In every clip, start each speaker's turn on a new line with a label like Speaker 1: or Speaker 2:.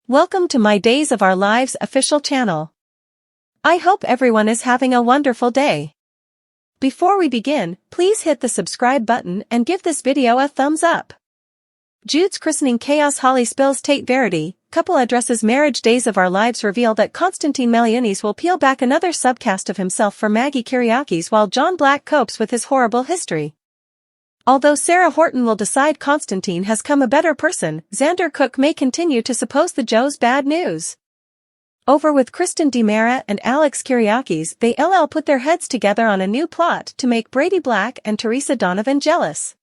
Speaker 1: Welcome to my Days of Our Lives official channel. I hope everyone is having a wonderful day. Before we begin, please hit the subscribe button and give this video a thumbs up. Jude's christening chaos. Holly spills Tate verity, couple addresses marriage. Days of Our Lives reveal that Constantine Melianis will peel back another subcast of himself for Maggie Kyriakis while John Black copes with his horrible history. Although Sarah Horton will decide Constantine has come a better person, Xander Cook may continue to suppose the Joe's bad news. Over with Kristen DiMera and Alex Kyriakis, they put their heads together on a new plot to make Brady Black and Teresa Donovan jealous.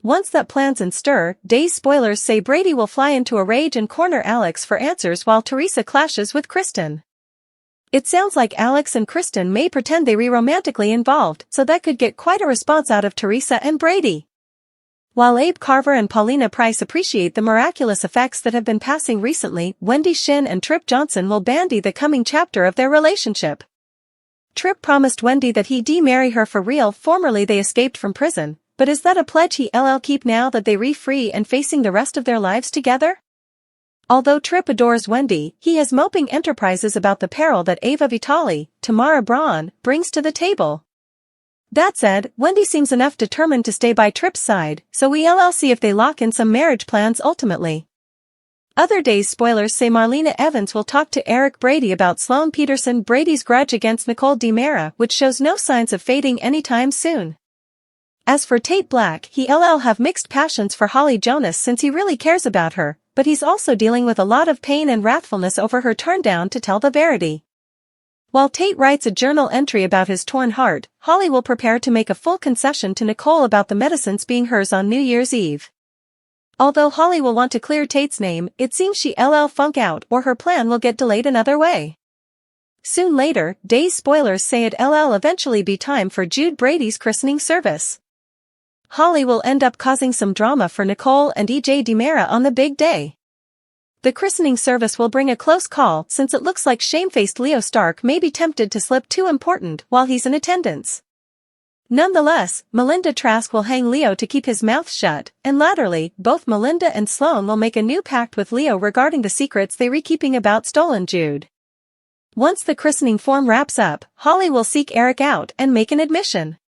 Speaker 1: Once that plan's in stir, Days spoilers say Brady will fly into a rage and corner Alex for answers while Teresa clashes with Kristen. It sounds like Alex and Kristen may pretend they were romantically involved, so that could get quite a response out of Teresa and Brady. While Abe Carver and Paulina Price appreciate the miraculous effects that have been passing recently, Wendy Shin and Trip Johnson will bandy the coming chapter of their relationship. Trip promised Wendy that he'd marry her for real. Formerly they escaped from prison, but is that a pledge he'll keep now that they free and facing the rest of their lives together? Although Trip adores Wendy, he has moping enterprises about the peril that Ava Vitali, Tamara Braun, brings to the table. That said, Wendy seems enough determined to stay by Trip's side, so we'll see if they lock in some marriage plans ultimately. Other Days spoilers say Marlena Evans will talk to Eric Brady about Sloane Peterson Brady's grudge against Nicole DiMera, which shows no signs of fading anytime soon. As for Tate Black, he'll have mixed passions for Holly Jonas since he really cares about her, but he's also dealing with a lot of pain and wrathfulness over her turn down to tell the verity. While Tate writes a journal entry about his torn heart, Holly will prepare to make a full concession to Nicole about the medicines being hers on New Year's Eve. Although Holly will want to clear Tate's name, it seems she'll funk out or her plan will get delayed another way. Soon later, Days spoilers say it'll eventually be time for Jude Brady's christening service. Holly will end up causing some drama for Nicole and EJ DiMera on the big day. The christening service will bring a close call since it looks like shamefaced Leo Stark may be tempted to slip too important while he's in attendance. Nonetheless, Melinda Trask will hang Leo to keep his mouth shut, and latterly, both Melinda and Sloane will make a new pact with Leo regarding the secrets they were keeping about stolen Jude. Once the christening form wraps up, Holly will seek Eric out and make an admission.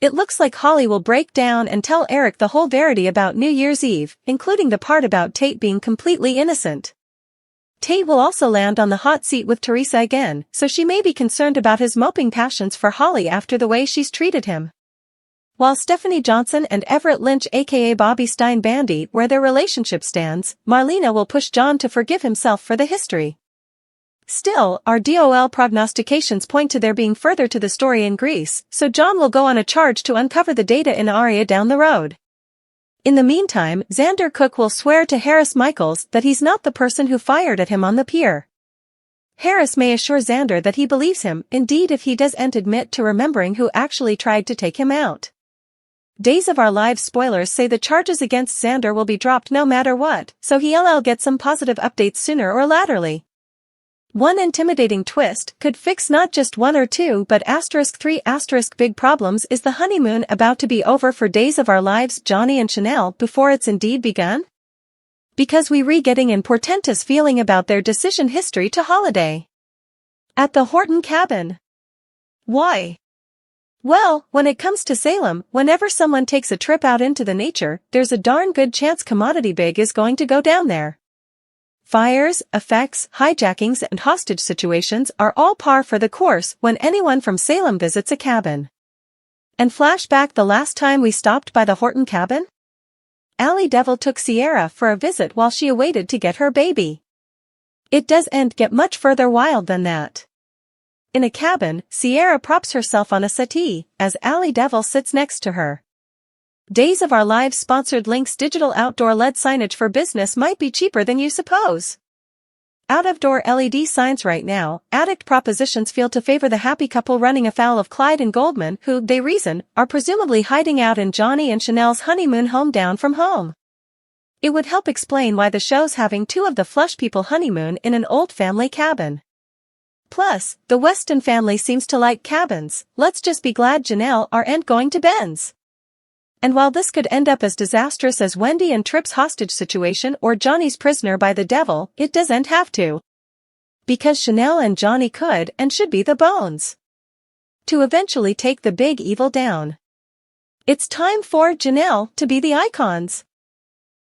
Speaker 1: It looks like Holly will break down and tell Eric the whole verity about New Year's Eve, including the part about Tate being completely innocent. Tate will also land on the hot seat with Teresa again, so she may be concerned about his moping passions for Holly after the way she's treated him. While Stephanie Johnson and Everett Lynch aka Bobby Stein bandy where their relationship stands, Marlena will push John to forgive himself for the history. Still, our DOL prognostications point to there being further to the story in Greece, so John will go on a charge to uncover the data in Aria down the road. In the meantime, Xander Cook will swear to Harris Michaels that he's not the person who fired at him on the pier. Harris may assure Xander that he believes him, indeed if he doesn't admit to remembering who actually tried to take him out. Days of Our Lives spoilers say the charges against Xander will be dropped no matter what, so he'll get some positive updates sooner or laterly. One intimidating twist could fix not just one or two but *3* big problems. Is the honeymoon about to be over for Days of Our Lives Johnny and Chanel before it's indeed begun? Because we getting an portentous feeling about their decision history to holiday at the Horton cabin. Why? Well, when it comes to Salem, whenever someone takes a trip out into the nature, there's a darn good chance commodity big is going to go down there. Fires, effects, hijackings and hostage situations are all par for the course when anyone from Salem visits a cabin. And flashback the last time we stopped by the Horton cabin? Allie Devil took Sierra for a visit while she awaited to get her baby. It doesn't get much further wild than that. In a cabin, Sierra props herself on a settee, as Allie Devil sits next to her. Days of Our Lives sponsored links. Digital outdoor LED signage for business might be cheaper than you suppose. Out-of-door LED signs right now, addict propositions feel to favor the happy couple running afoul of Clyde and Goldman who, they reason, are presumably hiding out in Johnny and Chanel's honeymoon home down from home. It would help explain why the show's having two of the Flush people honeymoon in an old family cabin. Plus, the Weston family seems to like cabins. Let's just be glad Janelle aren't going to Ben's. And while this could end up as disastrous as Wendy and Trip's hostage situation or Johnny's prisoner by the devil, it doesn't have to. Because Chanel and Johnny could and should be the bones to eventually take the big evil down. It's time for Janelle to be the icons.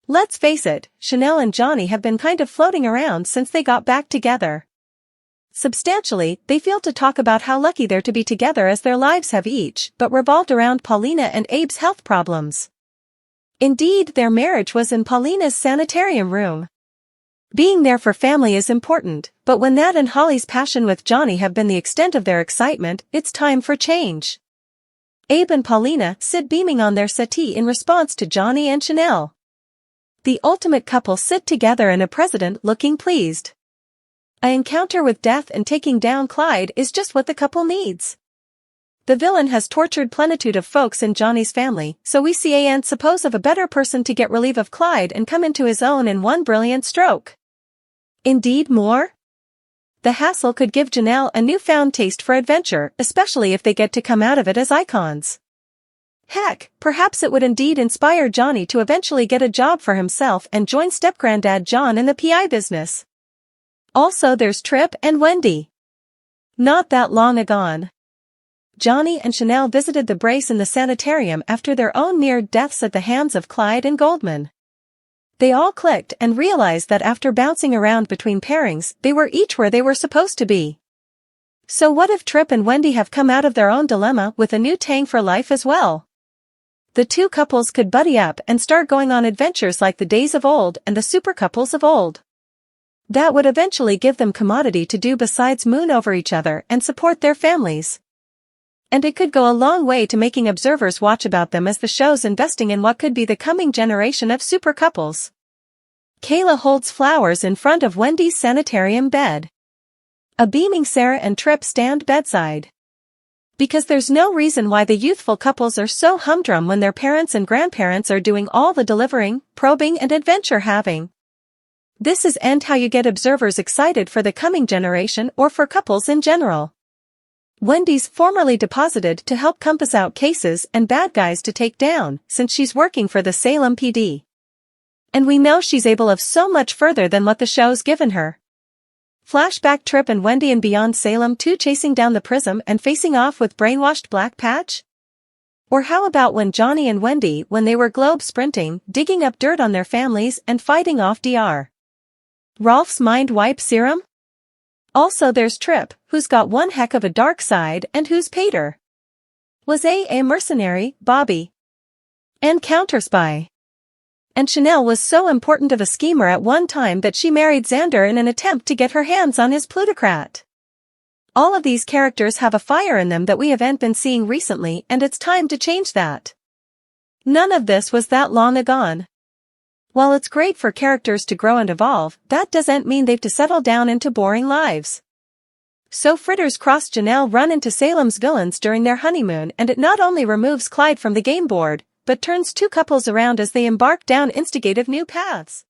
Speaker 1: Let's face it, Chanel and Johnny have been kind of floating around since they got back together. Substantially, they feel to talk about how lucky they're to be together as their lives have each but revolved around Paulina and Abe's health problems. Indeed, their marriage was in Paulina's sanitarium room. Being there for family is important, but when Nat and Holly's passion with Johnny have been the extent of their excitement, it's time for change. Abe and Paulina sit beaming on their settee in response to Johnny and Chanel. The ultimate couple sit together and a president looking pleased. An encounter with death and taking down Clyde is just what the couple needs. The villain has tortured plenitude of folks in Johnny's family, so we see and suppose of a better person to get relief of Clyde and come into his own in one brilliant stroke. Indeed more? The hassle could give Janelle a newfound taste for adventure, especially if they get to come out of it as icons. Heck, perhaps it would indeed inspire Johnny to eventually get a job for himself and join step-granddad John in the PI business. Also there's Trip and Wendy. Not that long agone, Johnny and Chanel visited the Brace in the sanitarium after their own near deaths at the hands of Clyde and Goldman. They all clicked and realized that after bouncing around between pairings, they were each where they were supposed to be. So what if Trip and Wendy have come out of their own dilemma with a new tang for life as well? The two couples could buddy up and start going on adventures like the days of old and the super couples of old. That would eventually give them commodity to do besides moon over each other and support their families. And it could go a long way to making observers watch about them as the show's investing in what could be the coming generation of super couples. Kayla holds flowers in front of Wendy's sanitarium bed. A beaming Sarah and Trip stand bedside. Because there's no reason why the youthful couples are so humdrum when their parents and grandparents are doing all the delivering, probing and adventure having. This is how you get observers excited for the coming generation or for couples in general. Wendy's formerly deposited to help compass out cases and bad guys to take down, since she's working for the Salem PD. And we know she's able of so much further than what the show's given her. Flashback Trip and Wendy and Beyond Salem 2 chasing down the prism and facing off with brainwashed Black Patch? Or how about when Johnny and Wendy, when they were globe sprinting, digging up dirt on their families and fighting off Dr. Rolf's mind wipe serum? Also there's Trip, who's got one heck of a dark side and whose pater was a mercenary, Bobby, and counter-spy. And Chanel was so important of a schemer at one time that she married Xander in an attempt to get her hands on his plutocrat. All of these characters have a fire in them that we haven't been seeing recently, and it's time to change that. None of this was that long agone. While it's great for characters to grow and evolve, that doesn't mean they've to settle down into boring lives. So Fritters Cross Janelle run into Salem's villains during their honeymoon, and it not only removes Clyde from the game board, but turns two couples around as they embark down instigative new paths.